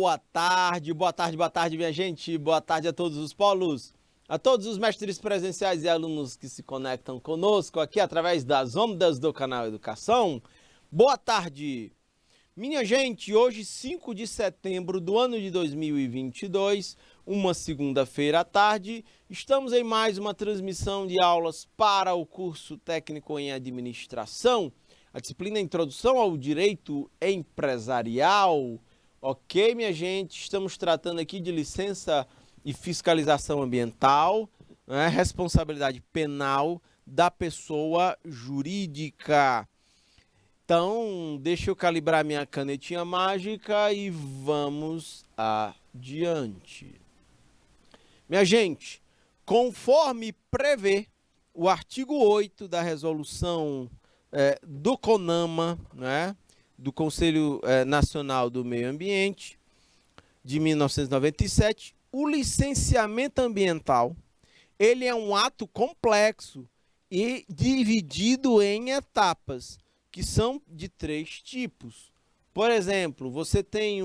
Boa tarde, minha gente. Boa tarde a todos os polos, a todos os mestres presenciais e alunos que se conectam conosco aqui através das ondas do canal Educação. Boa tarde, minha gente. Hoje, 5 de setembro do ano de 2022, uma segunda-feira à tarde, estamos em mais uma transmissão de aulas para o curso técnico em administração, a disciplina Introdução ao Direito Empresarial. Ok, minha gente, estamos tratando aqui de licença e fiscalização ambiental, né? Responsabilidade penal da pessoa jurídica. Então, deixa eu calibrar minha canetinha mágica e vamos adiante. Minha gente, conforme prevê o artigo 8 da resolução do CONAMA, né? Do Conselho Nacional do Meio Ambiente, de 1997, o licenciamento ambiental, ele é um ato complexo e dividido em etapas, que são de 3 tipos. Por exemplo, você tem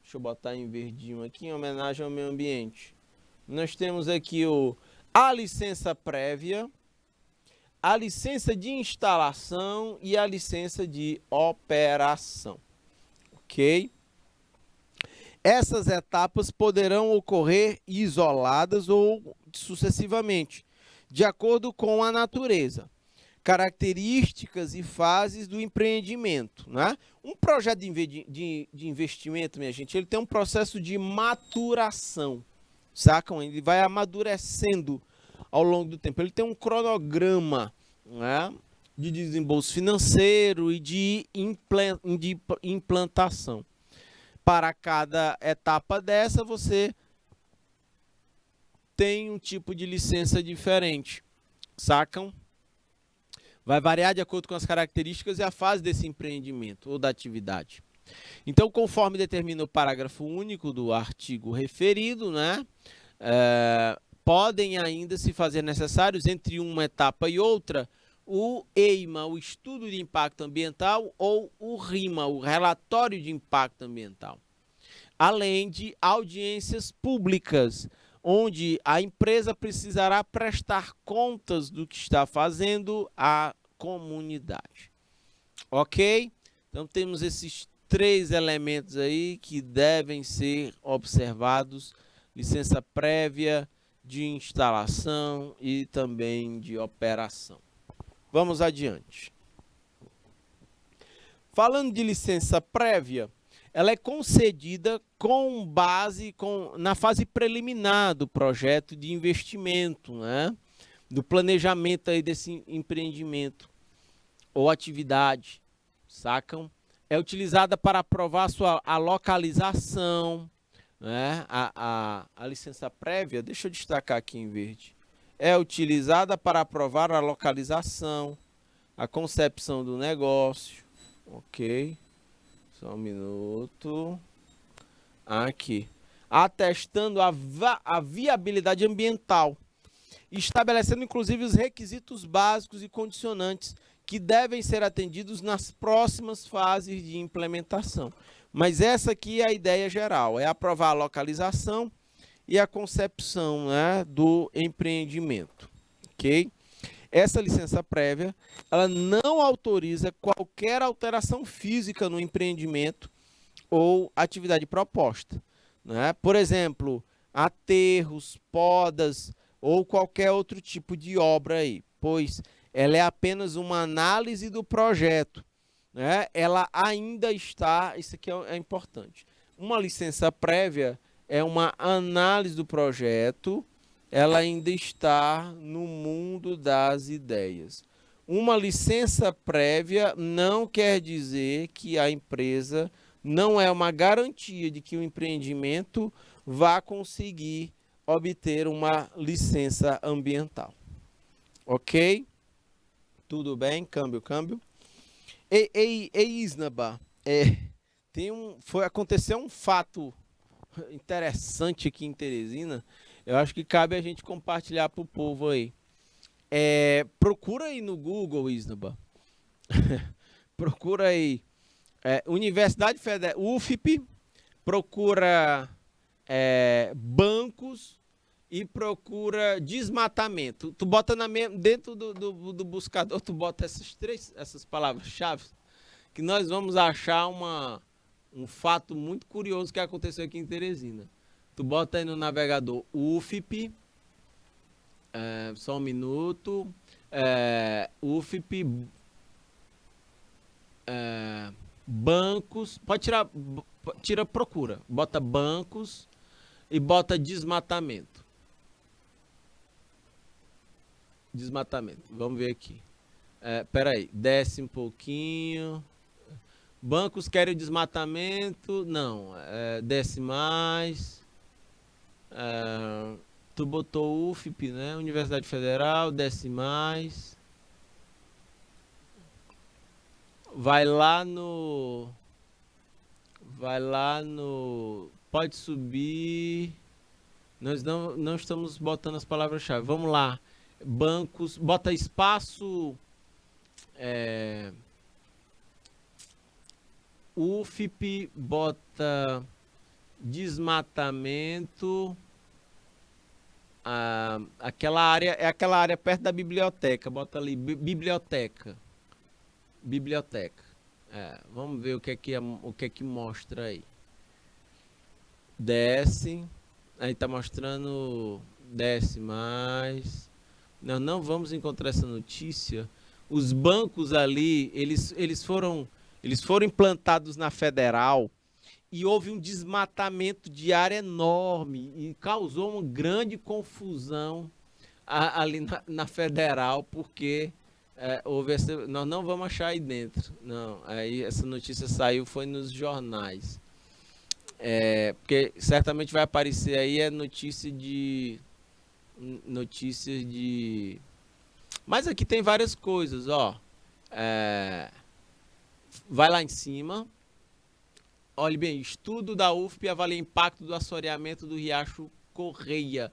deixa eu botar em verdinho aqui, em homenagem ao meio ambiente. Nós temos aqui a licença prévia, a licença de instalação e a licença de operação, ok? Essas etapas poderão ocorrer isoladas ou sucessivamente, de acordo com a natureza, características e fases do empreendimento, né? Um projeto de investimento, minha gente, ele tem um processo de maturação, sacam? Ele vai amadurecendo ao longo do tempo. Ele tem um cronograma, né, de desembolso financeiro e de implantação. Para cada etapa dessa, você tem um tipo de licença diferente, sacam? Vai variar de acordo com as características e a fase desse empreendimento ou da atividade. Então, conforme determina o parágrafo único do artigo referido, né, podem ainda se fazer necessários entre uma etapa e outra o EIMA, o Estudo de Impacto Ambiental, ou o RIMA, o Relatório de Impacto Ambiental, além de audiências públicas, onde a empresa precisará prestar contas do que está fazendo à comunidade. Ok? Então temos esses 3 elementos aí que devem ser observados: licença prévia, de instalação e também de operação. Vamos adiante. Falando de licença prévia, ela é concedida com base na fase preliminar do projeto de investimento, né? Do planejamento aí desse empreendimento ou atividade, sacam? É utilizada para aprovar a localização, né? A licença prévia, deixa eu destacar aqui em verde, é utilizada para aprovar a localização, a concepção do negócio, ok? Só um minuto. Aqui. Atestando a viabilidade ambiental, estabelecendo inclusive os requisitos básicos e condicionantes que devem ser atendidos nas próximas fases de implementação. Mas essa aqui é a ideia geral, é aprovar a localização e a concepção, né, do empreendimento, ok? Essa licença prévia, ela não autoriza qualquer alteração física no empreendimento ou atividade proposta, né? Por exemplo, aterros, podas ou qualquer outro tipo de obra aí, pois ela é apenas uma análise do projeto, né? Ela ainda está, isso aqui é importante, uma licença prévia é uma análise do projeto, ela ainda está no mundo das ideias. Uma licença prévia não quer dizer que a empresa não é uma garantia de que o empreendimento vá conseguir obter uma licença ambiental. Ok? Tudo bem? Câmbio. Isnaba, aconteceu um fato interessante aqui em Teresina. Eu acho que cabe a gente compartilhar para o povo aí. Procura aí no Google, Isnaba. Procura aí Universidade Federal, UFP, procura bancos e procura desmatamento. Tu bota dentro do buscador, tu bota essas palavras-chave, que nós vamos achar um fato muito curioso que aconteceu aqui em Teresina. Tu bota aí no navegador UFIP, só um minuto, UFIP, bancos, tira procura, bota bancos e bota desmatamento. Desmatamento, vamos ver aqui. Peraí, desce um pouquinho. Bancos querem desmatamento, não, desce mais. Tu botou UFIP, né? Universidade Federal, desce mais. Vai lá no. Pode subir. Nós não estamos botando as palavras-chave. Vamos lá. Bancos, bota espaço. UFIP, bota desmatamento. Aquela área é aquela área perto da biblioteca. Bota ali biblioteca. Vamos ver o que é que mostra aí. Desce. Aí tá mostrando. Desce mais. Não vamos encontrar essa notícia. Os bancos ali, eles foram implantados na Federal e houve um desmatamento de área enorme e causou uma grande confusão ali na Federal, porque houve nós não vamos achar aí dentro. Não, aí essa notícia saiu, foi nos jornais. Porque certamente vai aparecer aí notícias de... Mas aqui tem várias coisas, ó. Vai lá em cima. Olhe bem, estudo da UFP avalia impacto do assoreamento do Riacho Correia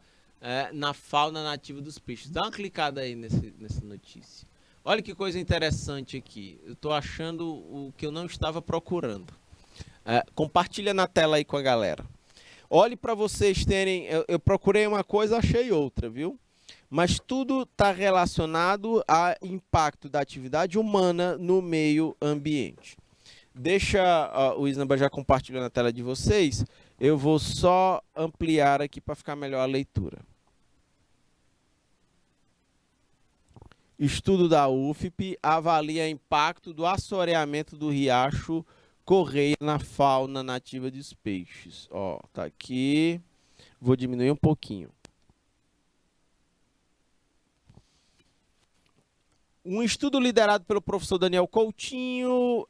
na fauna nativa dos peixes. Dá uma clicada aí nessa notícia. Olha que coisa interessante aqui. Eu estou achando o que eu não estava procurando. Compartilha na tela aí com a galera. Olhe para vocês terem... Eu procurei uma coisa, achei outra, viu? Mas tudo está relacionado ao impacto da atividade humana no meio ambiente. Deixa o Isnamba já compartilhou na tela de vocês. Eu vou só ampliar aqui para ficar melhor a leitura. Estudo da UFP avalia impacto do assoreamento do Riacho Correia na fauna nativa dos peixes. Ó, tá aqui. Vou diminuir um pouquinho. Um estudo liderado pelo professor Daniel Coutinho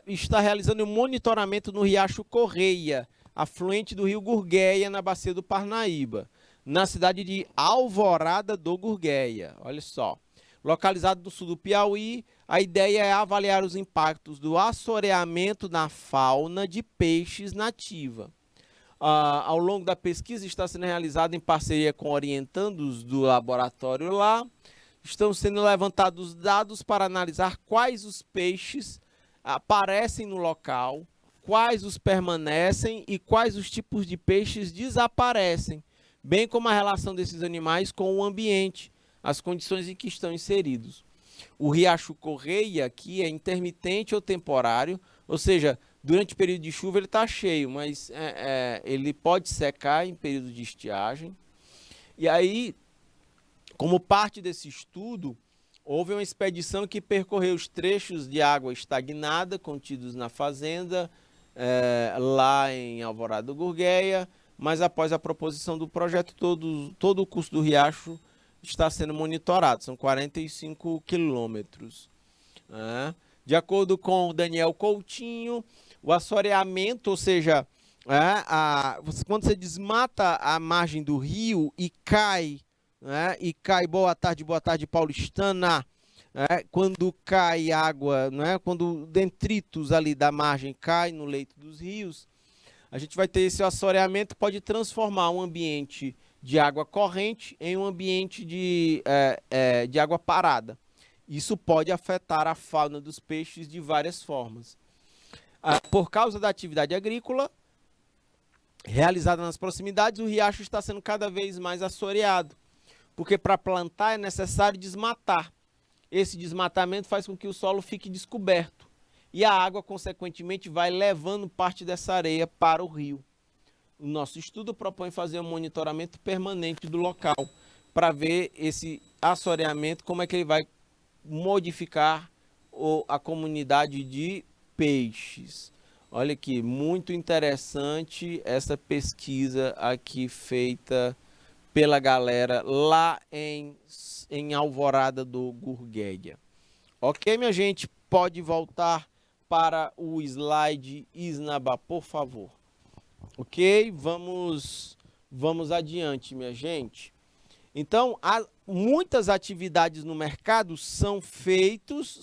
está realizando um monitoramento no Riacho Correia, afluente do rio Gurgueia, na bacia do Parnaíba, na cidade de Alvorada do Gurgueia. Olha só. Localizado no sul do Piauí, a ideia é avaliar os impactos do assoreamento na fauna de peixes nativa. Ao longo da pesquisa está sendo realizada em parceria com orientandos do laboratório lá. Estão sendo levantados dados para analisar quais os peixes aparecem no local, quais os permanecem e quais os tipos de peixes desaparecem, bem como a relação desses animais com o ambiente, as condições em que estão inseridos. O Riacho Correia aqui é intermitente ou temporário, ou seja, durante o período de chuva ele está cheio, mas ele pode secar em período de estiagem. E aí, como parte desse estudo, houve uma expedição que percorreu os trechos de água estagnada contidos na fazenda, lá em Alvorada do Gurgueia, mas após a proposição do projeto, todo o curso do riacho está sendo monitorado, são 45 quilômetros. De acordo com o Daniel Coutinho, o assoreamento, ou seja, quando você desmata a margem do rio e cai, boa tarde paulistana, quando cai água, quando detritos ali da margem caem no leito dos rios, a gente vai ter esse assoreamento, pode transformar um ambiente de água corrente em um ambiente de água parada. Isso pode afetar a fauna dos peixes de várias formas. Por causa da atividade agrícola, realizada nas proximidades, o riacho está sendo cada vez mais assoreado, porque para plantar é necessário desmatar. Esse desmatamento faz com que o solo fique descoberto e a água, consequentemente, vai levando parte dessa areia para o rio. O nosso estudo propõe fazer um monitoramento permanente do local para ver esse assoreamento, como é que ele vai modificar a comunidade de peixes. Olha aqui, muito interessante essa pesquisa aqui feita pela galera lá em Alvorada do Gurgueia. Ok, minha gente? Pode voltar para o slide Isnaba, por favor. Ok? Vamos adiante, minha gente. Então, muitas atividades no mercado são feitas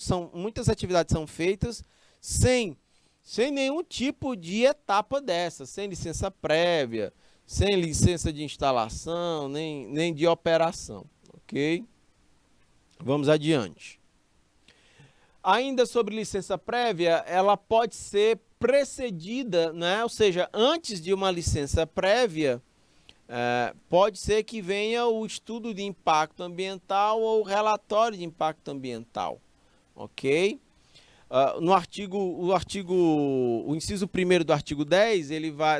sem nenhum tipo de etapa dessa, sem licença prévia, sem licença de instalação, nem de operação, ok? Vamos adiante. Ainda sobre licença prévia, ela pode ser precedida, né? Ou seja, antes de uma licença prévia, pode ser que venha o estudo de impacto ambiental ou o relatório de impacto ambiental, ok? O inciso 1º do artigo 10,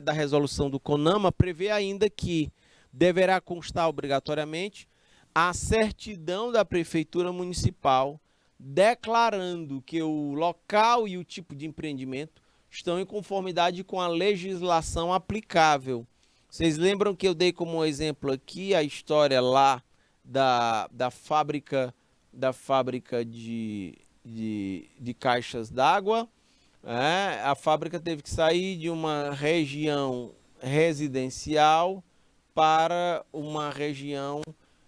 da resolução do CONAMA, prevê ainda que deverá constar obrigatoriamente a certidão da Prefeitura Municipal declarando que o local e o tipo de empreendimento estão em conformidade com a legislação aplicável. Vocês lembram que eu dei como exemplo aqui a história lá da fábrica de caixas d'água? A fábrica teve que sair de uma região residencial para uma região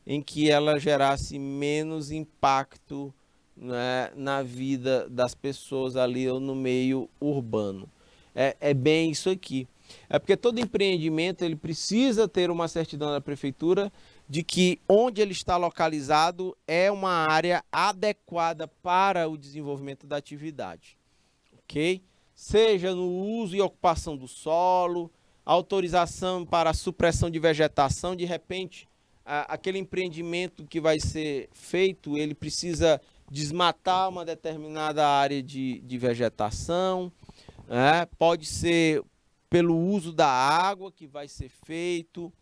em que ela gerasse menos impacto, né, na vida das pessoas ali ou no meio urbano. É bem isso aqui. É porque todo empreendimento ele precisa ter uma certidão da prefeitura de que onde ele está localizado é uma área adequada para o desenvolvimento da atividade, ok? Seja no uso e ocupação do solo, autorização para a supressão de vegetação, de repente, aquele empreendimento que vai ser feito, ele precisa desmatar uma determinada área de vegetação, pode ser pelo uso da água que vai ser feito,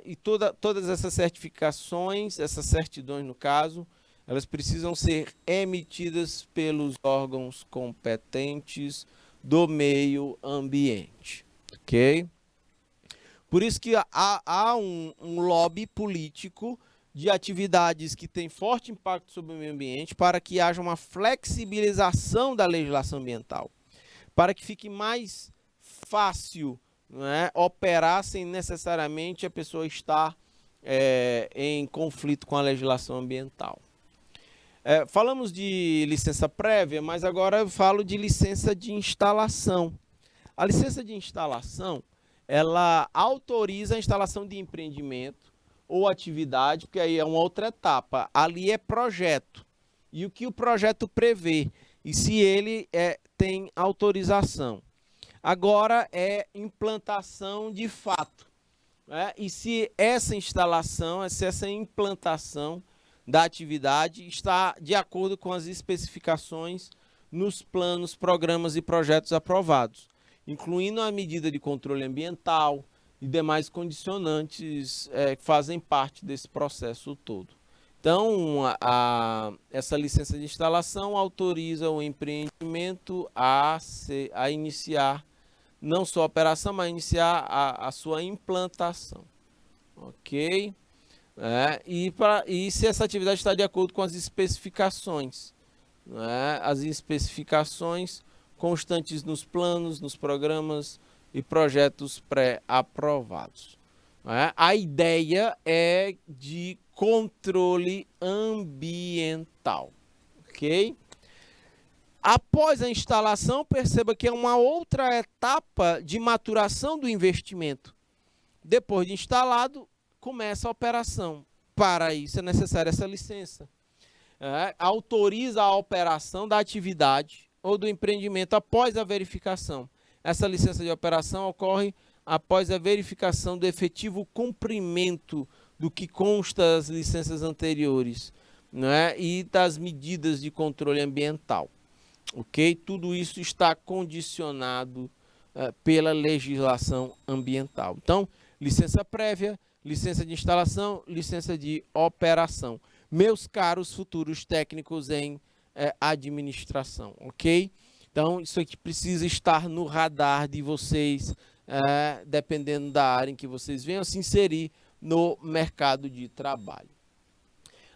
e todas essas certificações, essas certidões no caso, elas precisam ser emitidas pelos órgãos competentes do meio ambiente, ok? Por isso que há um lobby político de atividades que têm forte impacto sobre o meio ambiente para que haja uma flexibilização da legislação ambiental, para que fique mais fácil, operar sem necessariamente a pessoa estar em conflito com a legislação ambiental. Falamos de licença prévia, mas agora eu falo de licença de instalação. A licença de instalação, ela autoriza a instalação de empreendimento ou atividade, porque aí é uma outra etapa. Ali é projeto. E o que o projeto prevê? E se ele tem autorização. Agora é implantação de fato. E se essa instalação, se essa implantação da atividade está de acordo com as especificações nos planos, programas e projetos aprovados, incluindo a medida de controle ambiental e demais condicionantes que fazem parte desse processo todo. Então, essa licença de instalação autoriza o empreendimento a iniciar não só a operação, mas iniciar a sua implantação. Ok? E se essa atividade está de acordo com as especificações, as especificações constantes nos planos, nos programas e projetos pré-aprovados. A ideia é de controle ambiental, ok? Após a instalação, perceba que é uma outra etapa de maturação do investimento. Depois de instalado, começa a operação. Para isso é necessária essa licença. Autoriza a operação da atividade ou do empreendimento após a verificação. Essa licença de operação ocorre após a verificação do efetivo cumprimento do que consta das licenças anteriores, né, e das medidas de controle ambiental. Ok? Tudo isso está condicionado pela legislação ambiental. Então, licença prévia, licença de instalação, licença de operação. Meus caros futuros técnicos em administração, ok? Então, isso aqui precisa estar no radar de vocês, dependendo da área em que vocês venham se inserir no mercado de trabalho.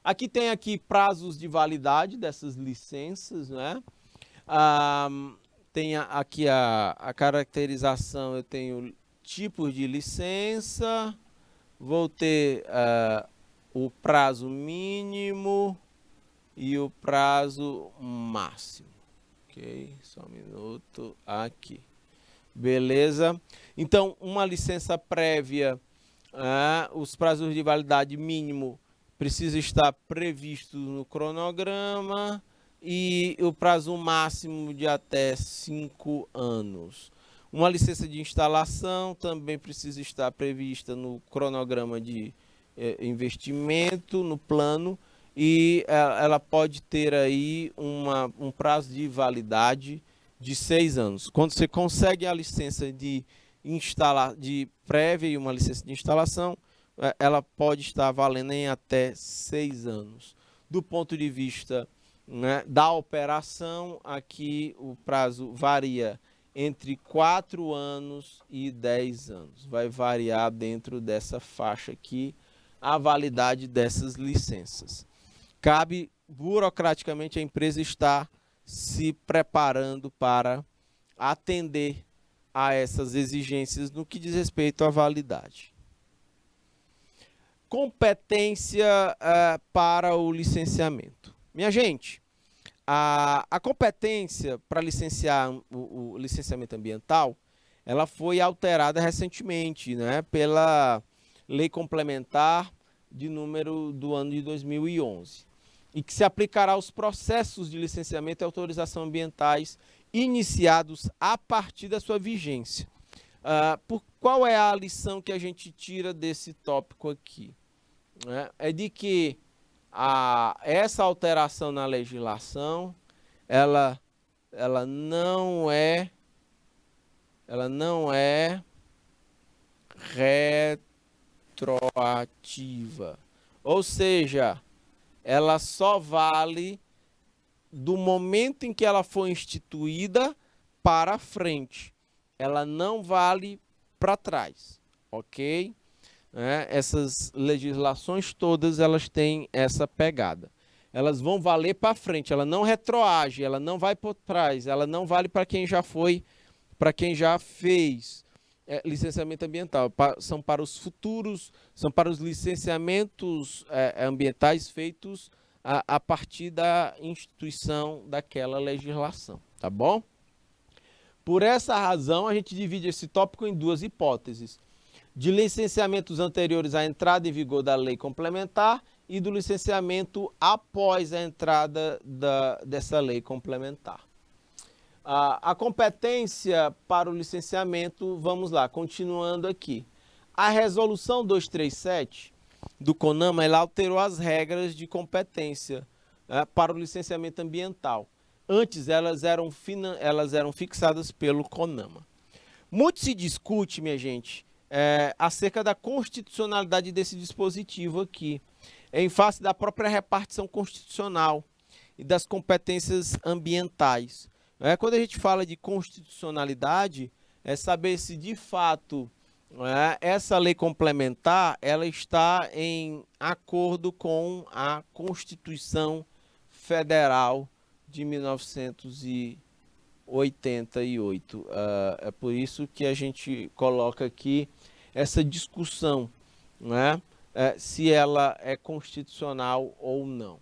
Aqui tem prazos de validade dessas licenças, né? Tem aqui a caracterização, eu tenho tipos de licença, vou ter o prazo mínimo e o prazo máximo. Ok, só um minuto aqui. Beleza? Então, uma licença prévia, os prazos de validade mínimo precisa estar previsto no cronograma e o prazo máximo de até 5 anos. Uma licença de instalação também precisa estar prevista no cronograma de investimento, no plano, e ela pode ter aí um prazo de validade de 6 anos. Quando você consegue a licença de prévia e uma licença de instalação, ela pode estar valendo em até 6 anos. Do ponto de vista, né, da operação, aqui o prazo varia entre 4 anos e 10 anos. Vai variar dentro dessa faixa aqui a validade dessas licenças. Cabe, burocraticamente, a empresa estar se preparando para atender a essas exigências no que diz respeito à validade. Competência para o licenciamento. Minha gente, a competência para licenciar o licenciamento ambiental, ela foi alterada recentemente, né, pela Lei Complementar de número do ano de 2011. E que se aplicará aos processos de licenciamento e autorização ambientais iniciados a partir da sua vigência. Qual é a lição que a gente tira desse tópico aqui? É de que essa alteração na legislação, ela não é retroativa. Ou seja, ela só vale do momento em que ela foi instituída para frente. Ela não vale para trás, ok? Essas legislações todas, elas têm essa pegada. Elas vão valer para frente, ela não retroage, ela não vai por trás, ela não vale para quem já foi, para quem já fez licenciamento ambiental. São para os futuros, são para os licenciamentos ambientais feitos a partir da instituição daquela legislação, tá bom? Por essa razão, a gente divide esse tópico em duas hipóteses: de licenciamentos anteriores à entrada em vigor da lei complementar e do licenciamento após a entrada dessa lei complementar. A competência para o licenciamento, vamos lá, continuando aqui. A resolução 237 do CONAMA, ela alterou as regras de competência para o licenciamento ambiental. Antes, elas eram fixadas pelo CONAMA. Muito se discute, minha gente, acerca da constitucionalidade desse dispositivo aqui, em face da própria repartição constitucional e das competências ambientais. Quando a gente fala de constitucionalidade, é saber se de fato essa lei complementar ela está em acordo com a Constituição Federal de 1988. É por isso que a gente coloca aqui essa discussão, se ela é constitucional ou não.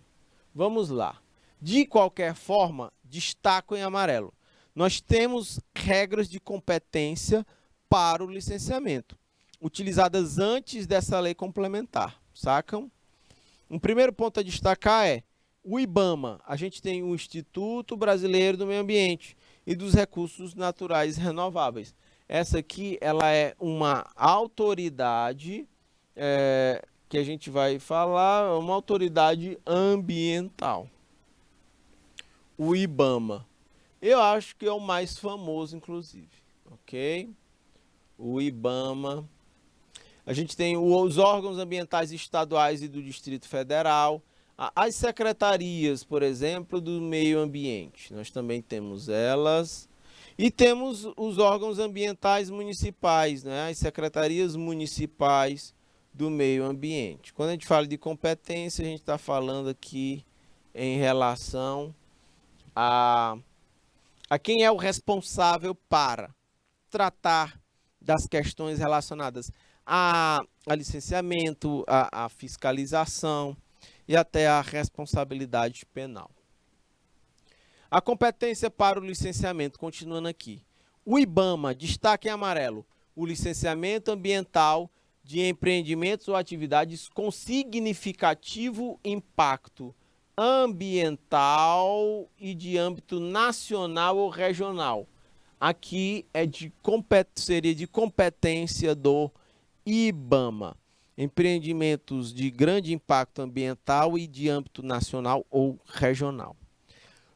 Vamos lá. De qualquer forma, destaco em amarelo. Nós temos regras de competência para o licenciamento, utilizadas antes dessa lei complementar, sacam? Um primeiro ponto a destacar é o IBAMA. A gente tem o Instituto Brasileiro do Meio Ambiente e dos Recursos Naturais Renováveis. Essa aqui, ela é uma autoridade, que a gente vai falar, uma autoridade ambiental. O IBAMA. Eu acho que é o mais famoso, inclusive, ok? O IBAMA. A gente tem os órgãos ambientais estaduais e do Distrito Federal, as secretarias, por exemplo, do meio ambiente. Nós também temos elas. E temos os órgãos ambientais municipais, né? As secretarias municipais do meio ambiente. Quando a gente fala de competência, a gente está falando aqui em relação a quem é o responsável para tratar das questões relacionadas a licenciamento, a fiscalização e até a responsabilidade penal. A competência para o licenciamento, continuando aqui. O IBAMA, destaque em amarelo, o licenciamento ambiental de empreendimentos ou atividades com significativo impacto ambiental e de âmbito nacional ou regional. Aqui seria de competência do IBAMA. Empreendimentos de grande impacto ambiental e de âmbito nacional ou regional.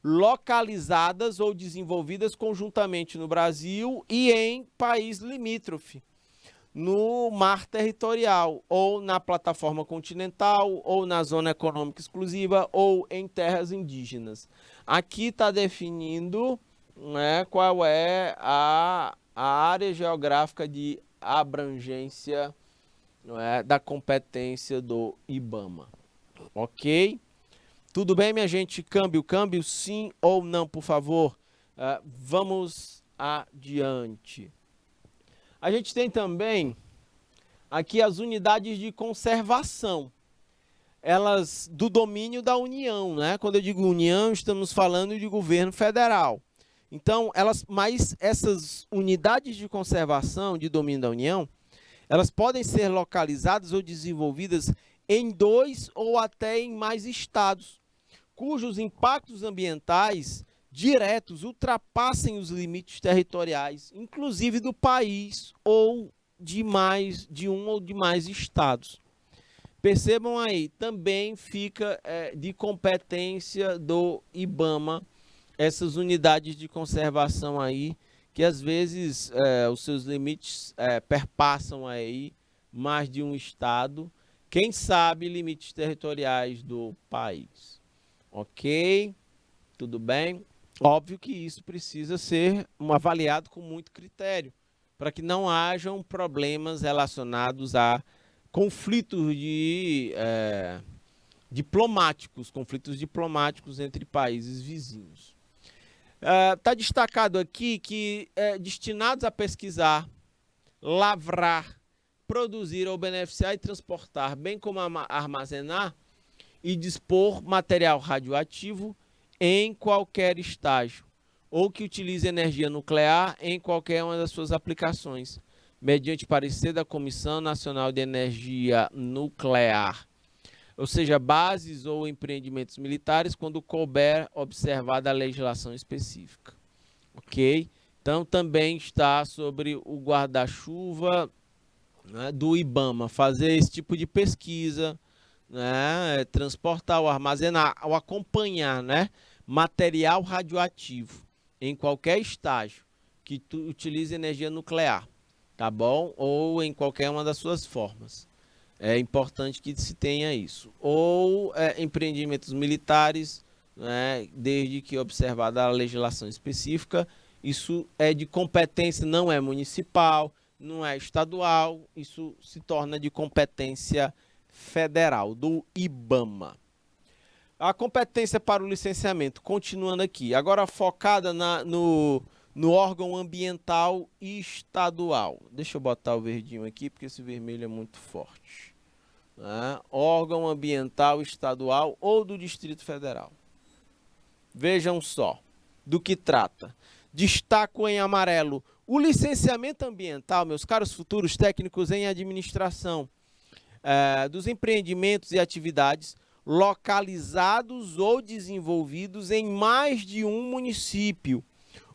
Localizadas ou desenvolvidas conjuntamente no Brasil e em país limítrofe, no mar territorial, ou na plataforma continental, ou na zona econômica exclusiva, ou em terras indígenas. Aqui está definindo, né, qual é a área geográfica de abrangência, né, da competência do IBAMA. Ok? Tudo bem, minha gente? Câmbio, sim ou não, por favor? Vamos adiante. A gente tem também aqui as unidades de conservação. Elas do domínio da União, né? Quando eu digo União, estamos falando de governo federal. Então, mas essas unidades de conservação de domínio da União, elas podem ser localizadas ou desenvolvidas em 2 ou até em mais estados, cujos impactos ambientais diretos ultrapassem os limites territoriais, inclusive do país ou de um ou de mais estados. Percebam aí, também fica de competência do IBAMA essas unidades de conservação aí, que às vezes os seus limites perpassam aí mais de um estado, quem sabe limites territoriais do país. Ok? Tudo bem? Óbvio que isso precisa ser avaliado com muito critério, para que não hajam problemas relacionados a conflitos conflitos diplomáticos entre países vizinhos. Está destacado aqui que destinados a pesquisar, lavrar, produzir ou beneficiar e transportar, bem como armazenar e dispor material radioativo em qualquer estágio, ou que utilize energia nuclear em qualquer uma das suas aplicações, mediante parecer da Comissão Nacional de Energia Nuclear, ou seja, bases ou empreendimentos militares, quando couber observada a legislação específica. Ok? Então, também está sobre o guarda-chuva, né, do IBAMA, fazer esse tipo de pesquisa, né, transportar ou armazenar ou acompanhar, né, material radioativo em qualquer estágio que utilize energia nuclear, tá bom? Ou em qualquer uma das suas formas. É importante que se tenha isso. Ou empreendimentos militares, né, desde que observada a legislação específica. Isso é de competência, não é municipal, não é estadual, isso se torna de competência federal, do IBAMA. A competência para o licenciamento, continuando aqui, agora focada no órgão ambiental estadual. Deixa eu botar o verdinho aqui, porque esse vermelho é muito forte. Órgão ambiental estadual ou do Distrito Federal. Vejam só do que trata. Destaco em amarelo o licenciamento ambiental, meus caros futuros técnicos em administração, dos empreendimentos e atividades localizados ou desenvolvidos em mais de um município,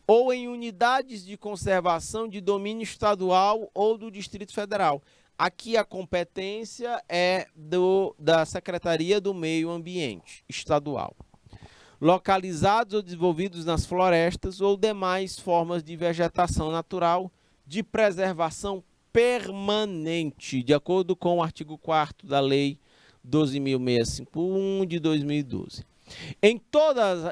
ou em unidades de conservação de domínio estadual ou do Distrito Federal. Aqui a competência é da Secretaria do Meio Ambiente Estadual. Localizados ou desenvolvidos nas florestas ou demais formas de vegetação natural de preservação permanente, de acordo com o artigo 4º da Lei 12.651 de 2012. Em todas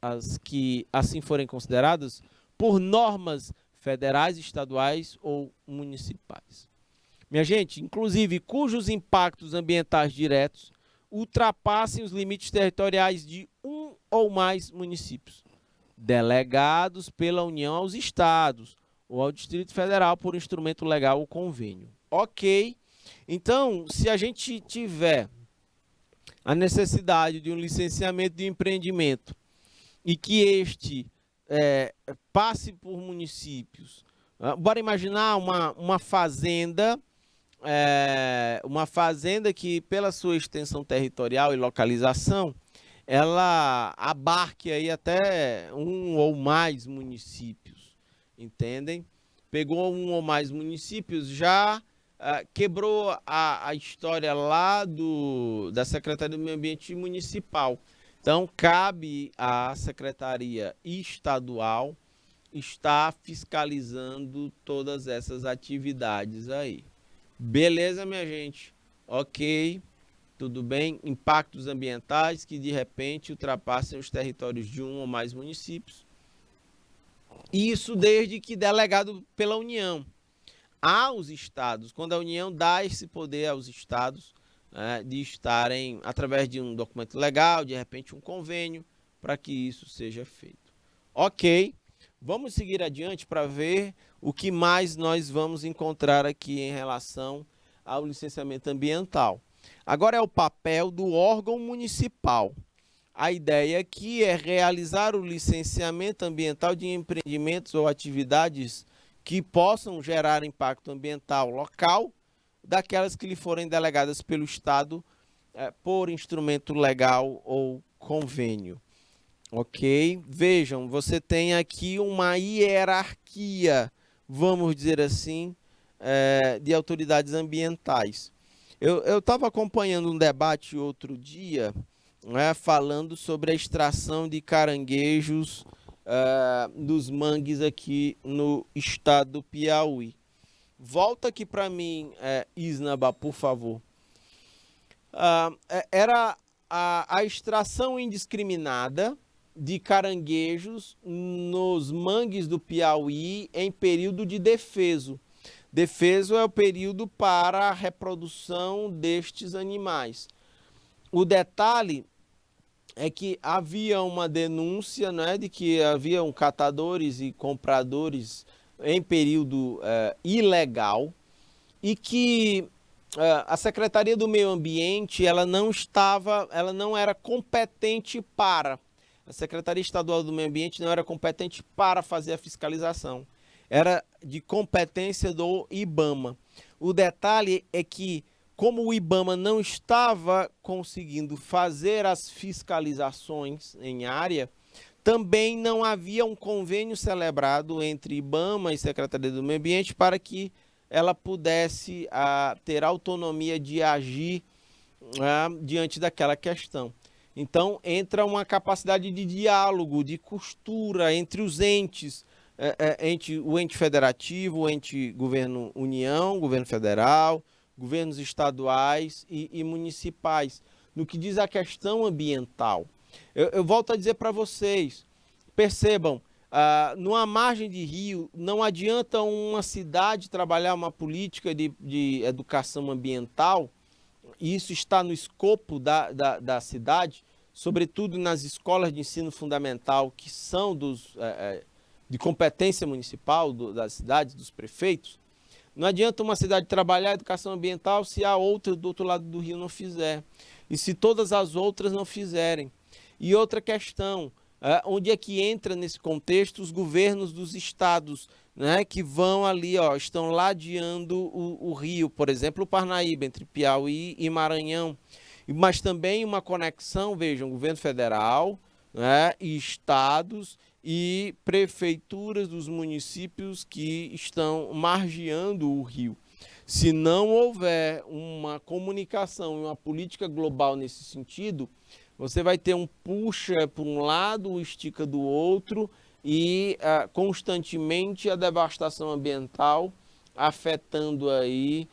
as que assim forem consideradas por normas federais, estaduais ou municipais. Minha gente, inclusive cujos impactos ambientais diretos ultrapassem os limites territoriais de um ou mais municípios, delegados pela União aos estados ou ao Distrito Federal por instrumento legal ou convênio. Ok? Então, se a gente tiver a necessidade de um licenciamento de empreendimento e que este passe por municípios, bora imaginar uma fazenda que, pela sua extensão territorial e localização, ela abarque aí até um ou mais municípios, entendem? Pegou um ou mais municípios, já quebrou a história lá da Secretaria do Meio Ambiente Municipal. Então, cabe à Secretaria Estadual estar fiscalizando todas essas atividades aí. Beleza, minha gente? Ok, tudo bem? Impactos ambientais que, de repente, ultrapassem os territórios de um ou mais municípios. Isso desde que delegado pela União. Aos estados, quando a União dá esse poder aos estados, de estarem, através de um documento legal, de repente um convênio, para que isso seja feito. Ok, vamos seguir adiante para ver o que mais nós vamos encontrar aqui em relação ao licenciamento ambiental. Agora é o papel do órgão municipal. A ideia aqui é realizar o licenciamento ambiental de empreendimentos ou atividades que possam gerar impacto ambiental local, daquelas que lhe forem delegadas pelo Estado por instrumento legal ou convênio. Ok? Vejam, você tem aqui uma hierarquia, vamos dizer assim, de autoridades ambientais. Eu estava acompanhando um debate outro dia, falando sobre a extração de caranguejos dos mangues aqui no estado do Piauí. Volta aqui para mim, Isnaba, por favor. Era a extração indiscriminada de caranguejos nos mangues do Piauí em período de defeso. Defeso é o período para a reprodução destes animais. O detalhe é que havia uma denúncia, de que haviam catadores e compradores em período ilegal e que a Secretaria do Meio Ambiente ela não era competente para. A Secretaria Estadual do Meio Ambiente não era competente para fazer a fiscalização. Era de competência do IBAMA. O detalhe é que, como o IBAMA não estava conseguindo fazer as fiscalizações em área, também não havia um convênio celebrado entre IBAMA e Secretaria do Meio Ambiente para que ela pudesse ter autonomia de agir diante daquela questão. Então, entra uma capacidade de diálogo, de costura entre os entes, entre o ente federativo, o ente governo União, governo federal, governos estaduais e municipais, no que diz a questão ambiental. Eu volto a dizer para vocês, percebam, numa margem de rio, não adianta uma cidade trabalhar uma política de educação ambiental, e isso está no escopo da cidade, sobretudo nas escolas de ensino fundamental, que são de competência municipal das cidades, dos prefeitos. Não adianta uma cidade trabalhar a educação ambiental se a outra do outro lado do rio não fizer, e se todas as outras não fizerem. E outra questão, onde é que entra nesse contexto os governos dos estados, que vão ali, estão ladeando o rio, por exemplo, o Parnaíba, entre Piauí e Maranhão, mas também uma conexão, vejam, governo federal, né, e estados e prefeituras dos municípios que estão margeando o rio. Se não houver uma comunicação e uma política global nesse sentido, você vai ter um puxa para um lado, um estica do outro e constantemente a devastação ambiental afetando aí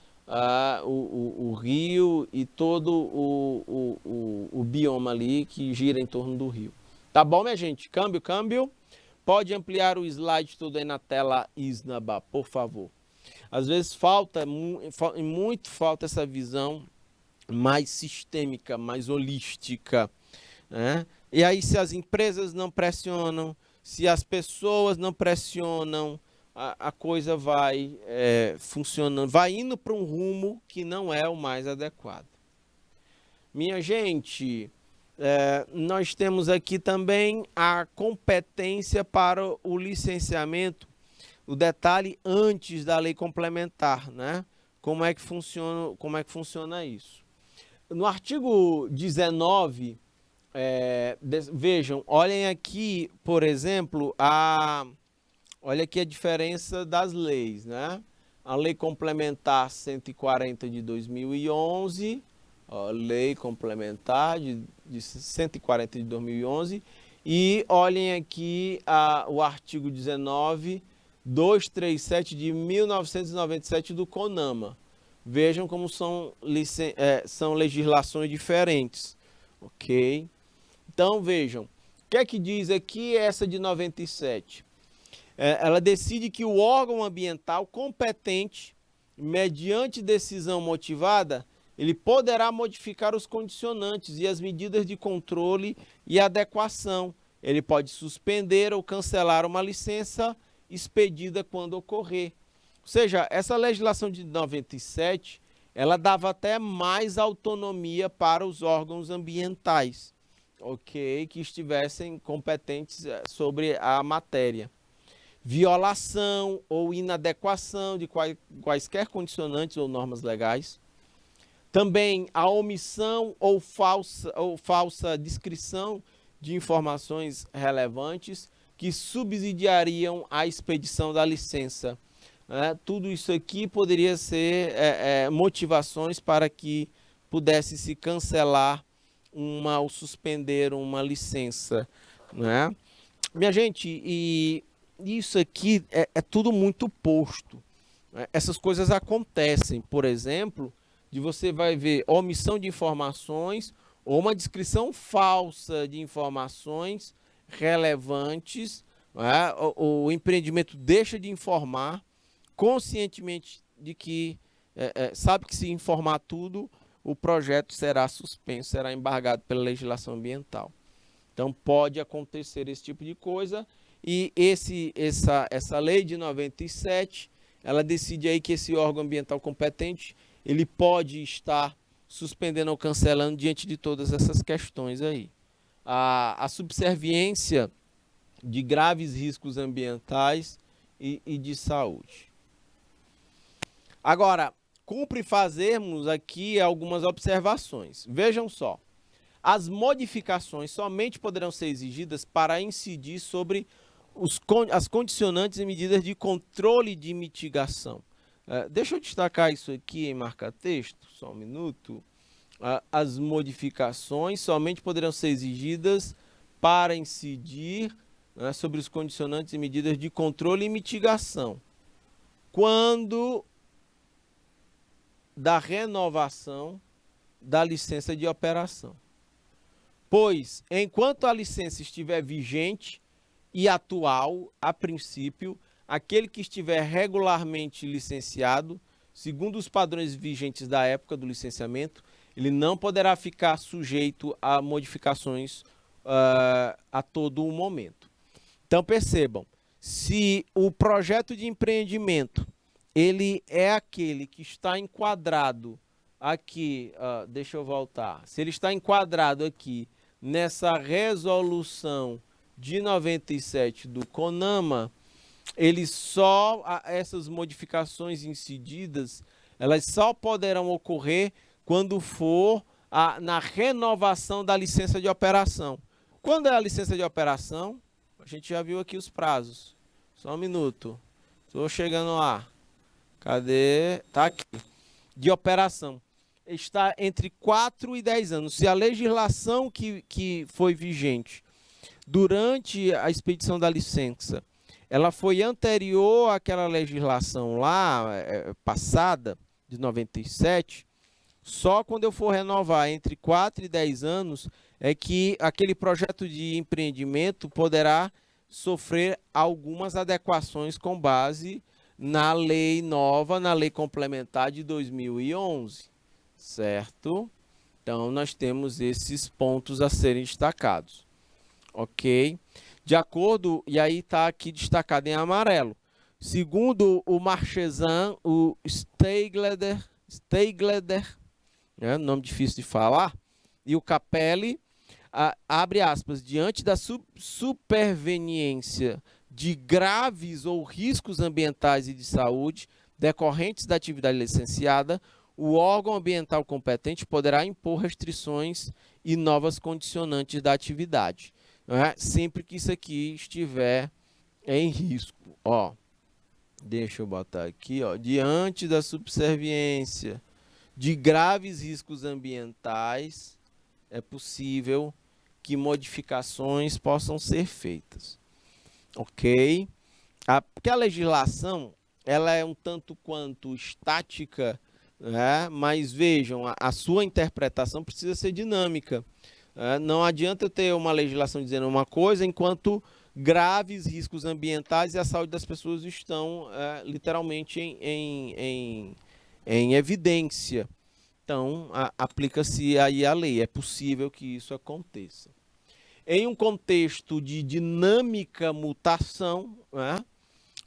o rio e todo o bioma ali que gira em torno do rio. Tá bom, minha gente? Câmbio, câmbio. Pode ampliar o slide todo aí na tela, Isnaba, por favor. Às vezes muito falta essa visão mais sistêmica, mais holística, né? E aí se as empresas não pressionam, se as pessoas não pressionam, a coisa vai funcionando, vai indo para um rumo que não é o mais adequado. Minha gente, nós temos aqui também a competência para o licenciamento, o detalhe antes da lei complementar, né? Como é que funciona isso? No artigo 19, vejam, olhem aqui, por exemplo, olha aqui a diferença das leis, né? A lei complementar 140 de 2011, ó, lei complementar de 140 de 2011, e olhem aqui o artigo 19, 237 de 1997 do CONAMA. Vejam como são legislações diferentes, ok? Então vejam, o que é que diz aqui essa de 97? Ela decide que o órgão ambiental competente, mediante decisão motivada, ele poderá modificar os condicionantes e as medidas de controle e adequação. Ele pode suspender ou cancelar uma licença expedida quando ocorrer. Ou seja, essa legislação de 97, ela dava até mais autonomia para os órgãos ambientais, ok? Que estivessem competentes sobre a matéria. Violação ou inadequação de quaisquer condicionantes ou normas legais. Também a omissão ou falsa descrição de informações relevantes que subsidiariam a expedição da licença. Tudo isso aqui poderia ser motivações para que pudesse se cancelar ou suspender uma licença, né? Minha gente, e isso aqui é tudo muito posto, né? Essas coisas acontecem, por exemplo, você vai ver omissão de informações ou uma descrição falsa de informações relevantes, né? O empreendimento deixa de informar conscientemente de que sabe que se informar tudo, o projeto será suspenso, será embargado pela legislação ambiental. Então pode acontecer esse tipo de coisa e essa lei de 97, ela decide aí que esse órgão ambiental competente, ele pode estar suspendendo ou cancelando diante de todas essas questões aí. A subserviência de graves riscos ambientais e de saúde. Agora, cumpre fazermos aqui algumas observações. Vejam só, as modificações somente poderão ser exigidas para incidir sobre as condicionantes e medidas de controle de mitigação. Deixa eu destacar isso aqui em marca-texto, só um minuto. As modificações somente poderão ser exigidas para incidir, né, sobre os condicionantes e medidas de controle e mitigação, quando da renovação da licença de operação. Pois, enquanto a licença estiver vigente e atual, a princípio, aquele que estiver regularmente licenciado, segundo os padrões vigentes da época do licenciamento, ele não poderá ficar sujeito a modificações a todo o momento. Então percebam, se o projeto de empreendimento ele é aquele que está enquadrado aqui, deixa eu voltar, se ele está enquadrado aqui nessa resolução de 97 do CONAMA, essas modificações incididas, elas só poderão ocorrer quando for na renovação da licença de operação. Quando é a licença de operação? A gente já viu aqui os prazos. Só um minuto. Estou chegando lá. Cadê? Tá aqui. De operação. Está entre 4 e 10 anos. Se a legislação que foi vigente durante a expedição da licença, ela foi anterior àquela legislação lá, passada, de 97, só quando eu for renovar entre 4 e 10 anos, é que aquele projeto de empreendimento poderá sofrer algumas adequações com base na lei nova, na lei complementar de 2011, certo? Então, nós temos esses pontos a serem destacados, ok? De acordo, e aí está aqui destacado em amarelo, segundo o Marchesan, o Steigleder, nome difícil de falar, e o Capelli, abre aspas, diante da superveniência de graves ou riscos ambientais e de saúde decorrentes da atividade licenciada, o órgão ambiental competente poderá impor restrições e novas condicionantes da atividade, sempre que isso aqui estiver em risco. Ó, deixa eu botar aqui, ó, diante da subserviência de graves riscos ambientais, é possível que modificações possam ser feitas. Ok? Porque a legislação, ela é um tanto quanto estática, né? Mas vejam, a sua interpretação precisa ser dinâmica. Não adianta eu ter uma legislação dizendo uma coisa, enquanto graves riscos ambientais e a saúde das pessoas estão literalmente em evidência. Então, aplica-se aí a lei. É possível que isso aconteça. Em um contexto de dinâmica mutação,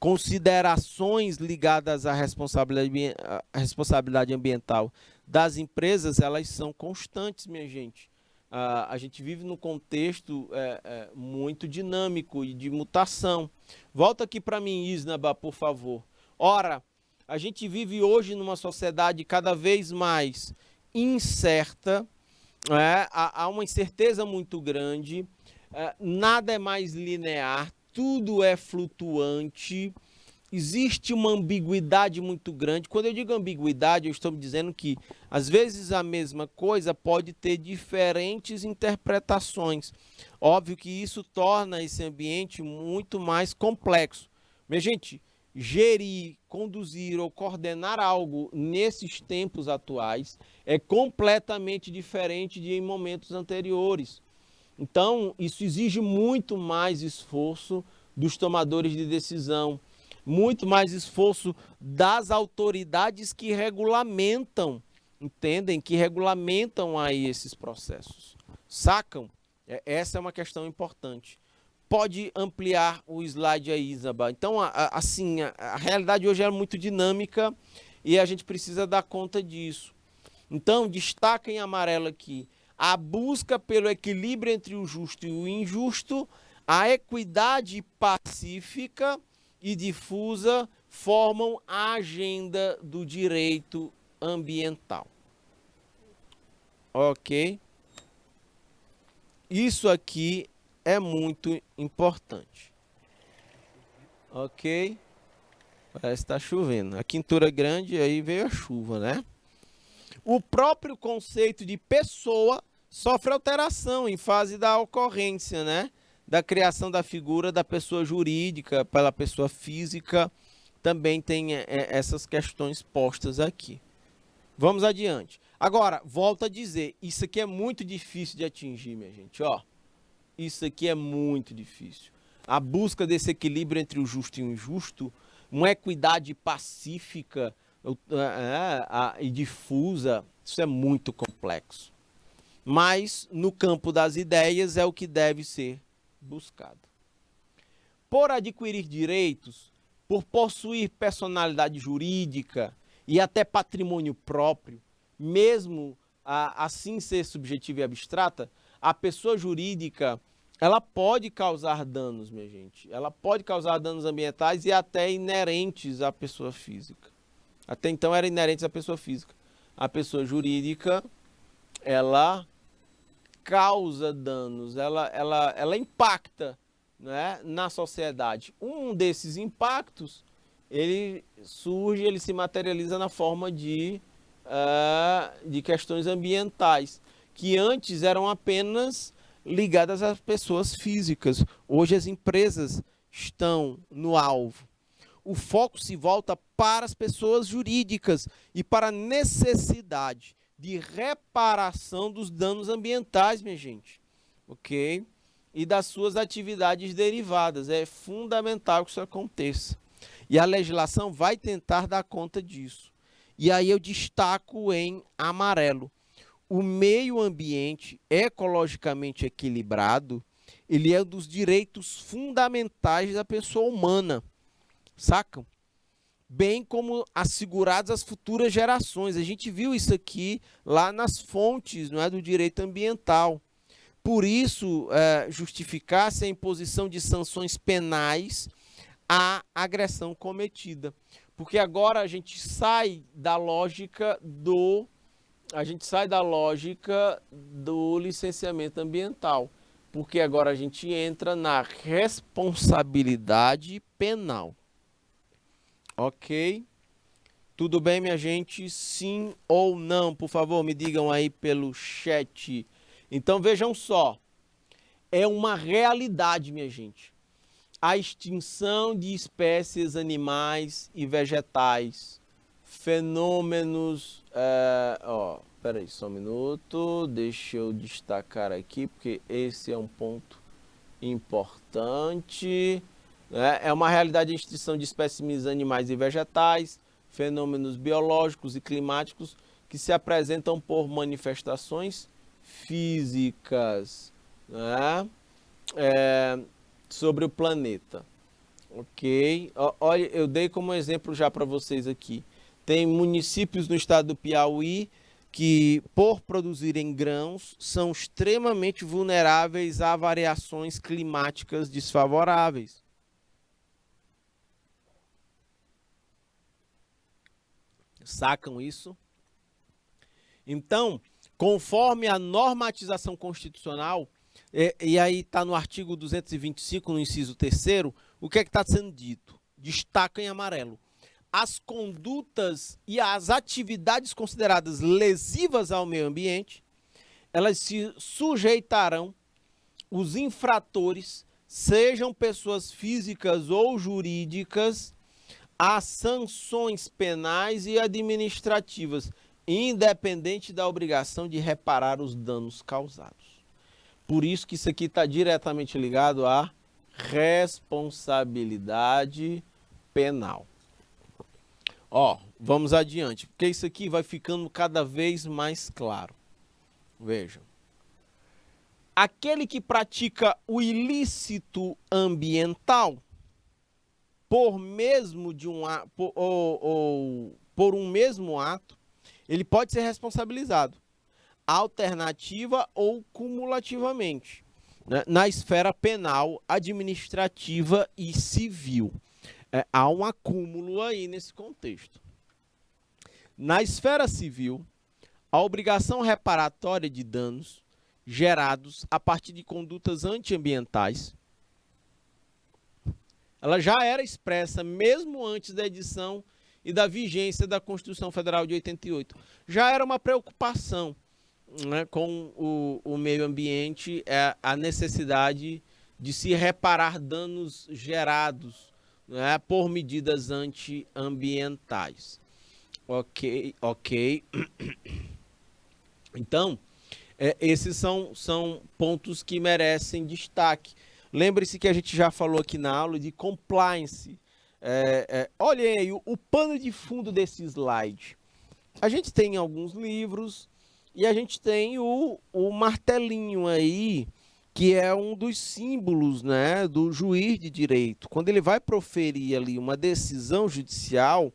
considerações ligadas à responsabilidade ambiental das empresas, elas são constantes, minha gente. A gente vive num contexto muito dinâmico e de mutação. Volta aqui para mim, Isnaba, por favor. Ora, a gente vive hoje numa sociedade cada vez mais incerta, há uma incerteza muito grande, nada é mais linear, tudo é flutuante, existe uma ambiguidade muito grande. Quando eu digo ambiguidade, eu estou me dizendo que, às vezes, a mesma coisa pode ter diferentes interpretações. Óbvio que isso torna esse ambiente muito mais complexo. Minha gente, gerir, conduzir ou coordenar algo nesses tempos atuais é completamente diferente de em momentos anteriores. Então, isso exige muito mais esforço dos tomadores de decisão, muito mais esforço das autoridades que regulamentam, entendem? Que regulamentam aí esses processos. Sacam? Essa é uma questão importante. Pode ampliar o slide aí, Isaba. Então, assim, a realidade hoje é muito dinâmica e a gente precisa dar conta disso. Então, destaca em amarelo aqui a busca pelo equilíbrio entre o justo e o injusto, a equidade pacífica e difusa formam a agenda do direito ambiental. Ok? Isso aqui é muito importante. Ok? Parece que está chovendo. A quintura grande, aí veio a chuva, né? O próprio conceito de pessoa sofre alteração em fase da ocorrência, né? Da criação da figura da pessoa jurídica pela pessoa física. Também tem essas questões postas aqui. Vamos adiante. Agora, volto a dizer, isso aqui é muito difícil de atingir, minha gente, ó. Isso aqui é muito difícil. A busca desse equilíbrio entre o justo e o injusto, uma equidade pacífica e difusa, isso é muito complexo. Mas, no campo das ideias, é o que deve ser buscado. Por adquirir direitos, por possuir personalidade jurídica e até patrimônio próprio, mesmo assim ser subjetiva e abstrata, a pessoa jurídica, ela pode causar danos, minha gente. Ela pode causar danos ambientais e até inerentes à pessoa física. Até então era inerentes à pessoa física. A pessoa jurídica, ela causa danos, ela impacta, né, na sociedade. Um desses impactos, ele surge, ele se materializa na forma de questões ambientais, que antes eram apenas ligadas às pessoas físicas. Hoje as empresas estão no alvo. O foco se volta para as pessoas jurídicas e para a necessidade de reparação dos danos ambientais, minha gente, ok? E das suas atividades derivadas. É fundamental que isso aconteça. E a legislação vai tentar dar conta disso. E aí eu destaco em amarelo. O meio ambiente ecologicamente equilibrado, ele é um dos direitos fundamentais da pessoa humana, sacam? Bem como assegurados às futuras gerações. A gente viu isso aqui lá nas fontes, não é, do direito ambiental. Por isso, justificar-se a imposição de sanções penais à agressão cometida. Porque agora a gente sai da lógica do licenciamento ambiental, porque agora a gente entra na responsabilidade penal. Ok? Tudo bem, minha gente? Sim ou não? Por favor, me digam aí pelo chat. Então, vejam só. É uma realidade, minha gente. A extinção de espécies animais e vegetais. Fenômenos... peraí, só um minuto. Deixa eu destacar aqui, porque esse é um ponto importante. É uma realidade de extinção de espécies animais e vegetais, fenômenos biológicos e climáticos que se apresentam por manifestações físicas, né, sobre o planeta. Ok? Olha, eu dei como exemplo já para vocês aqui. Tem municípios no estado do Piauí que, por produzirem grãos, são extremamente vulneráveis a variações climáticas desfavoráveis. Sacam isso? Então, conforme a normatização constitucional, e aí está no artigo 225, no inciso 3º, o que é que está sendo dito? Destaca em amarelo. As condutas e as atividades consideradas lesivas ao meio ambiente, elas se sujeitarão, os infratores, sejam pessoas físicas ou jurídicas, a sanções penais e administrativas, independente da obrigação de reparar os danos causados. Por isso que isso aqui está diretamente ligado à responsabilidade penal. Vamos adiante, porque isso aqui vai ficando cada vez mais claro. Vejam. Aquele que pratica o ilícito ambiental, por um mesmo ato, ele pode ser responsabilizado, alternativa ou cumulativamente, né, na esfera penal, administrativa e civil. Há um acúmulo aí nesse contexto. Na esfera civil, a obrigação reparatória de danos gerados a partir de condutas antiambientais, ela já era expressa mesmo antes da edição e da vigência da Constituição Federal de 88. Já era uma preocupação, né, com o meio ambiente, a necessidade de se reparar danos gerados, né, por medidas antiambientais. Ok. Então, esses são pontos que merecem destaque. Lembre-se que a gente já falou aqui na aula de compliance. Olhem aí o pano de fundo desse slide. A gente tem alguns livros e a gente tem o martelinho aí, que é um dos símbolos, né, do juiz de direito. Quando ele vai proferir ali uma decisão judicial,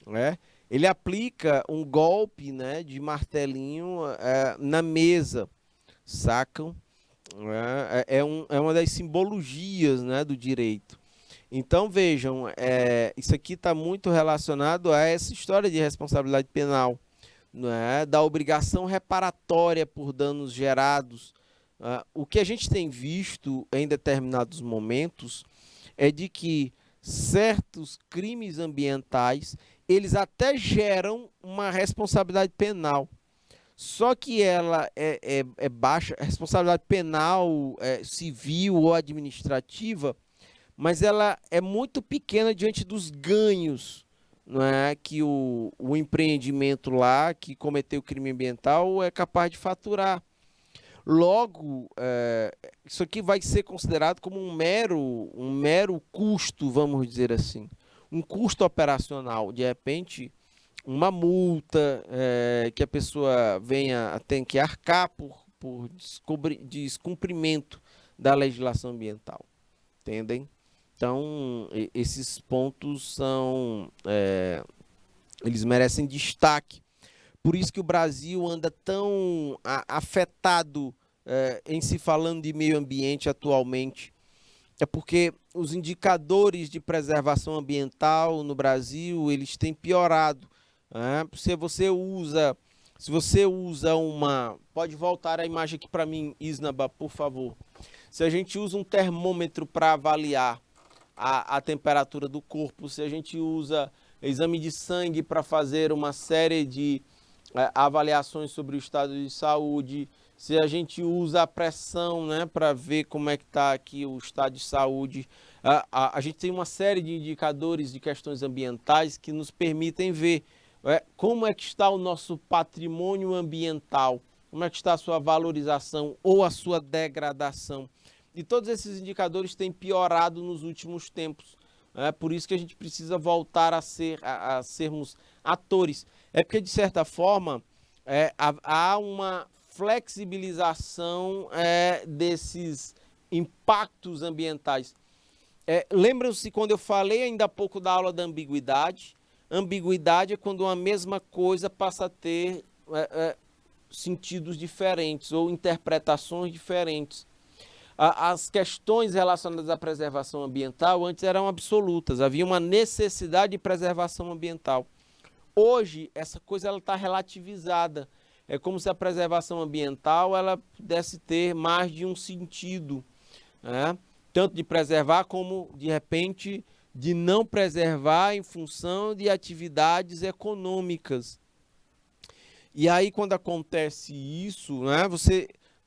né, ele aplica um golpe, né, de martelinho na mesa, sacam? É uma das simbologias, né, do direito. Então, vejam, isso aqui está muito relacionado a essa história de responsabilidade penal, né, da obrigação reparatória por danos gerados O que a gente tem visto em determinados momentos é de que certos crimes ambientais, eles até geram uma responsabilidade penal. Só que ela é baixa, a responsabilidade penal, civil ou administrativa, mas ela é muito pequena diante dos ganhos, não é, que o empreendimento lá que cometeu o crime ambiental é capaz de faturar. Logo, isso aqui vai ser considerado como um mero custo, vamos dizer assim, um custo operacional. De repente, uma multa que a pessoa tem que arcar por descumprimento da legislação ambiental, entendem? Então, esses pontos eles merecem destaque. Por isso que o Brasil anda tão afetado em se falando de meio ambiente atualmente. É porque os indicadores de preservação ambiental no Brasil, eles têm piorado. Se você usa uma... Pode voltar a imagem aqui para mim, Isnaba, por favor. Se a gente usa um termômetro para avaliar a temperatura do corpo, se a gente usa exame de sangue para fazer uma série de avaliações sobre o estado de saúde, se a gente usa a pressão, né, para ver como é que está aqui o estado de saúde, a gente tem uma série de indicadores de questões ambientais que nos permitem ver como é que está o nosso patrimônio ambiental, como é que está a sua valorização ou a sua degradação. E todos esses indicadores têm piorado nos últimos tempos. É por isso que a gente precisa voltar a sermos atores. É porque, de certa forma, há uma flexibilização desses impactos ambientais. Lembram-se quando eu falei ainda há pouco da aula da ambiguidade? Ambiguidade é quando uma mesma coisa passa a ter sentidos diferentes ou interpretações diferentes. As questões relacionadas à preservação ambiental antes eram absolutas, havia uma necessidade de preservação ambiental. Hoje, essa coisa está relativizada. É como se a preservação ambiental ela pudesse ter mais de um sentido, né? Tanto de preservar como, de repente, de não preservar em função de atividades econômicas. E aí, quando acontece isso, né,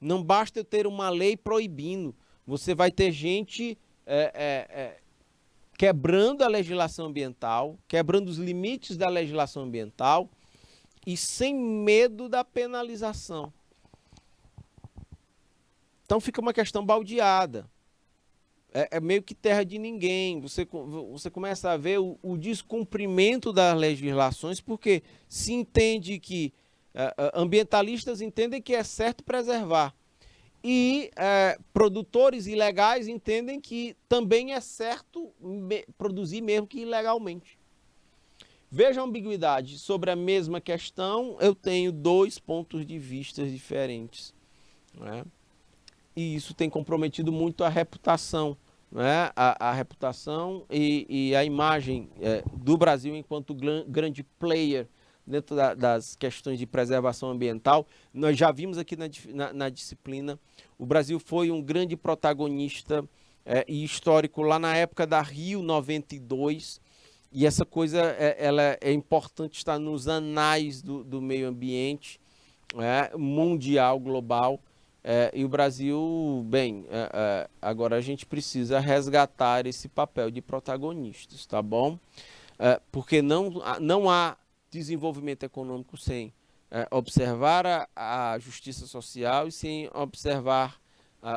não basta eu ter uma lei proibindo, você vai ter gente quebrando a legislação ambiental, quebrando os limites da legislação ambiental e sem medo da penalização. Então fica uma questão baldeada. É meio que terra de ninguém. Você começa a ver o descumprimento das legislações, porque se entende que ambientalistas entendem que é certo preservar. E produtores ilegais entendem que também é certo produzir mesmo que ilegalmente. Veja a ambiguidade. Sobre a mesma questão, eu tenho dois pontos de vista diferentes, né? E isso tem comprometido muito a reputação, né? A reputação e a imagem do Brasil enquanto grande player dentro das questões de preservação ambiental. Nós já vimos aqui na disciplina, o Brasil foi um grande protagonista e histórico lá na época da Rio 92, e essa coisa ela é importante estar nos anais do meio ambiente mundial, global, e o Brasil, bem, agora a gente precisa resgatar esse papel de protagonistas, tá bom? Porque não há desenvolvimento econômico sem observar a justiça social e sem observar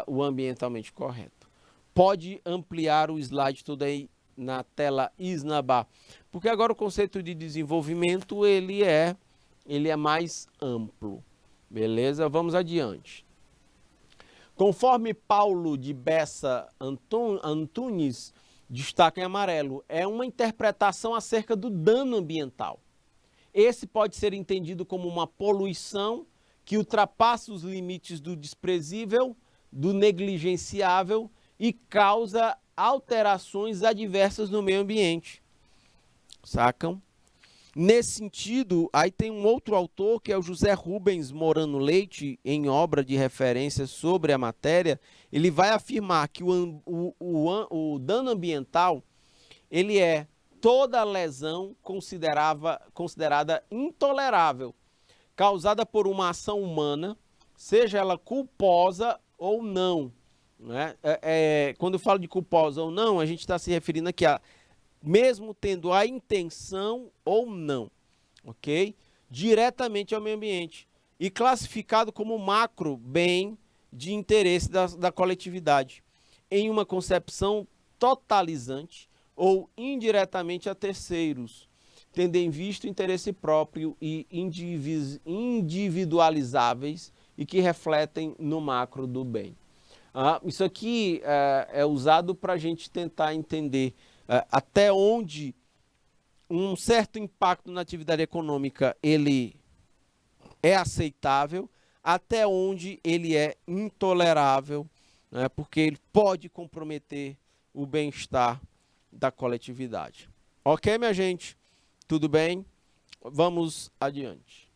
o ambientalmente correto. Pode ampliar o slide todo aí na tela Isnaba, porque agora o conceito de desenvolvimento ele é mais amplo, beleza? Vamos adiante. Conforme Paulo de Bessa Antunes destaca em amarelo, é uma interpretação acerca do dano ambiental. Esse pode ser entendido como uma poluição que ultrapassa os limites do desprezível, do negligenciável e causa alterações adversas no meio ambiente. Sacam? Nesse sentido, aí tem um outro autor, que é o José Rubens Morano Leite, em obra de referência sobre a matéria, ele vai afirmar que o dano ambiental, ele é toda lesão considerada intolerável, causada por uma ação humana, seja ela culposa ou não. Né? Quando eu falo de culposa ou não, a gente está se referindo aqui a mesmo tendo a intenção ou não, ok? Diretamente ao meio ambiente e classificado como macro bem de interesse da coletividade, em uma concepção totalizante ou indiretamente a terceiros, tendo em vista o interesse próprio e individualizáveis e que refletem no macro do bem. Isso aqui é usado para a gente tentar entender até onde um certo impacto na atividade econômica ele é aceitável, até onde ele é intolerável, né, porque ele pode comprometer o bem-estar da coletividade. Ok, minha gente? Tudo bem? Vamos adiante.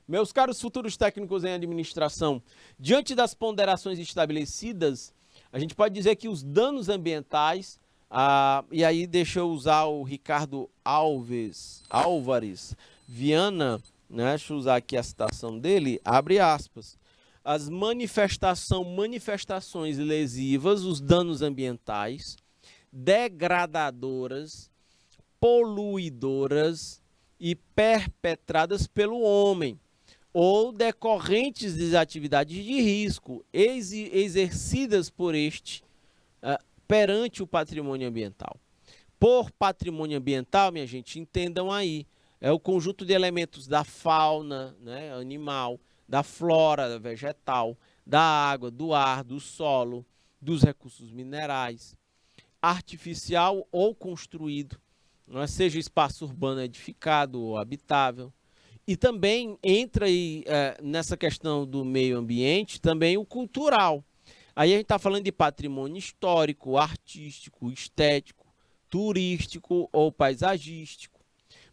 Meus caros futuros técnicos em administração, diante das ponderações estabelecidas, a gente pode dizer que os danos ambientais, e aí deixa eu usar o Ricardo Álvares Viana, né? Deixa eu usar aqui a citação dele, abre aspas. As manifestações lesivas, os danos ambientais, degradadoras, poluidoras e perpetradas pelo homem, ou decorrentes de atividades de risco exercidas por este perante o patrimônio ambiental. Por patrimônio ambiental, minha gente, entendam aí, é o conjunto de elementos da fauna, né, animal, da flora vegetal, da água, do ar, do solo, dos recursos minerais, artificial ou construído, seja espaço urbano edificado ou habitável. E também entra aí nessa questão do meio ambiente também o cultural. Aí a gente está falando de patrimônio histórico, artístico, estético, turístico ou paisagístico.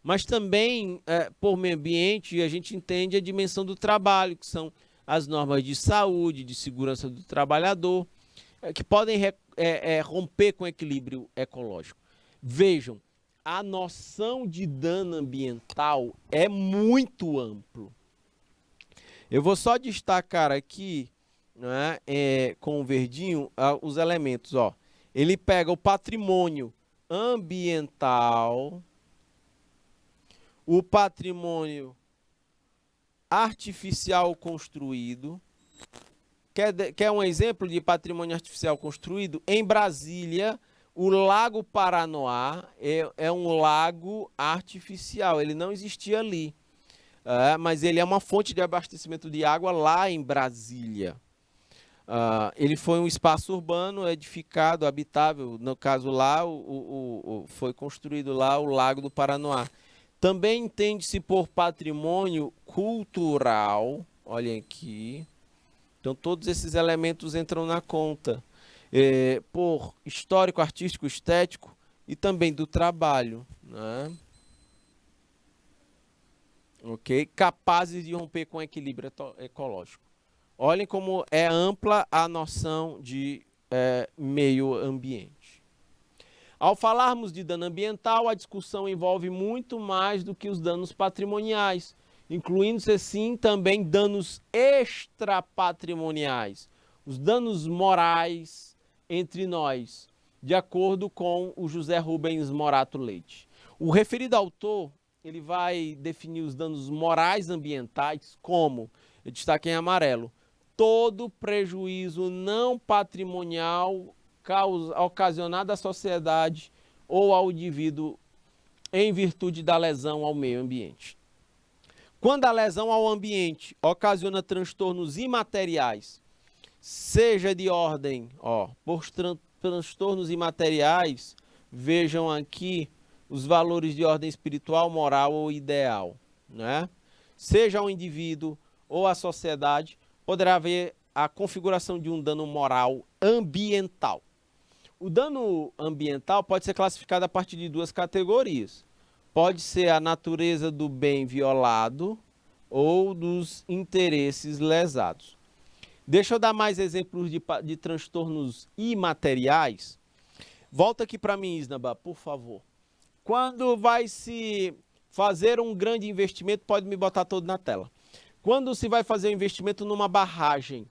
Mas também, por meio ambiente, a gente entende a dimensão do trabalho, que são as normas de saúde, de segurança do trabalhador, que podem romper com o equilíbrio ecológico. Vejam, a noção de dano ambiental é muito amplo. Eu vou só destacar aqui, né, com o verdinho, os elementos. Ó. Ele pega o patrimônio ambiental, o patrimônio artificial construído. Quer um exemplo de patrimônio artificial construído? Em Brasília, o Lago Paranoá é um lago artificial, ele não existia ali, mas ele é uma fonte de abastecimento de água lá em Brasília. Ele foi um espaço urbano edificado, habitável, no caso lá, foi construído lá o Lago do Paranoá. Também entende-se por patrimônio cultural, olhem aqui, então todos esses elementos entram na conta. Por histórico, artístico, estético e também do trabalho, né? Ok? Capazes de romper com o equilíbrio ecológico. Olhem como é ampla a noção de meio ambiente. Ao falarmos de dano ambiental, a discussão envolve muito mais do que os danos patrimoniais, incluindo-se, sim, também danos extrapatrimoniais, os danos morais entre nós, de acordo com o José Rubens Morato Leite. O referido autor, ele vai definir os danos morais ambientais como, eu destaquei em amarelo, todo prejuízo não patrimonial ocasionado à sociedade ou ao indivíduo em virtude da lesão ao meio ambiente. Quando a lesão ao ambiente ocasiona transtornos imateriais, seja de ordem, por transtornos imateriais, vejam aqui os valores de ordem espiritual, moral ou ideal, né? Seja ao indivíduo ou à sociedade, poderá haver a configuração de um dano moral ambiental. O dano ambiental pode ser classificado a partir de duas categorias. pode ser a natureza do bem violado ou dos interesses lesados. Deixa eu dar mais exemplos de transtornos imateriais. Volta aqui para mim, Isnaba, por favor. Quando vai se fazer um grande investimento, pode me botar todo na tela. Quando se vai fazer um investimento numa barragem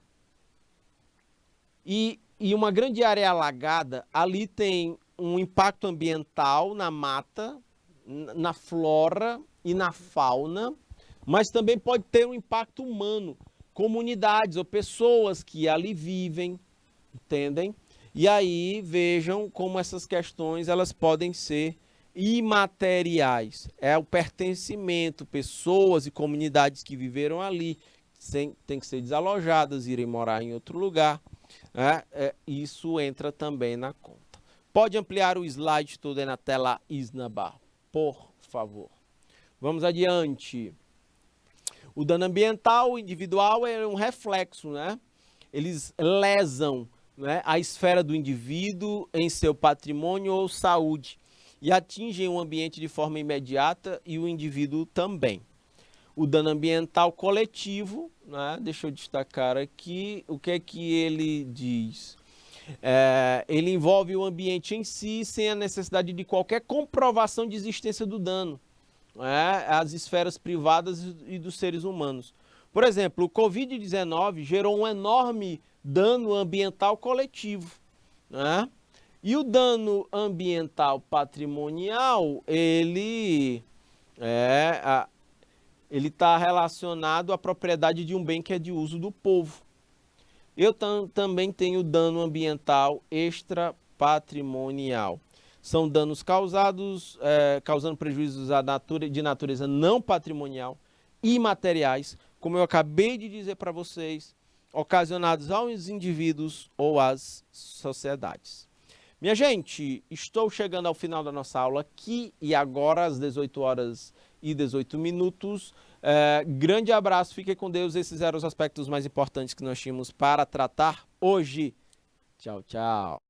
e uma grande área alagada, ali tem um impacto ambiental na mata, na flora e na fauna, mas também pode ter um impacto humano, comunidades ou pessoas que ali vivem, entendem? E aí vejam como essas questões elas podem ser imateriais. É o pertencimento, pessoas e comunidades que viveram ali, têm que ser desalojadas, irem morar em outro lugar. Isso entra também na conta. Pode ampliar o slide todo aí na tela, Isnaba, por favor. Vamos adiante. O dano ambiental individual é um reflexo, né? Eles lesam, né, a esfera do indivíduo em seu patrimônio ou saúde e atingem o ambiente de forma imediata e o indivíduo também. O dano ambiental coletivo, né, deixa eu destacar aqui o que é que ele diz. Ele envolve o ambiente em si sem a necessidade de qualquer comprovação de existência do dano. As esferas privadas e dos seres humanos. Por exemplo, o Covid-19 gerou um enorme dano ambiental coletivo. E o dano ambiental patrimonial, ele está relacionado à propriedade de um bem que é de uso do povo. Eu também tenho dano ambiental extrapatrimonial. São danos causados, causando prejuízos de natureza não patrimonial, imateriais, como eu acabei de dizer para vocês, ocasionados aos indivíduos ou às sociedades. Minha gente, estou chegando ao final da nossa aula aqui e agora às 18h18. Grande abraço, fiquem com Deus. Esses eram os aspectos mais importantes que nós tínhamos para tratar hoje. Tchau, tchau.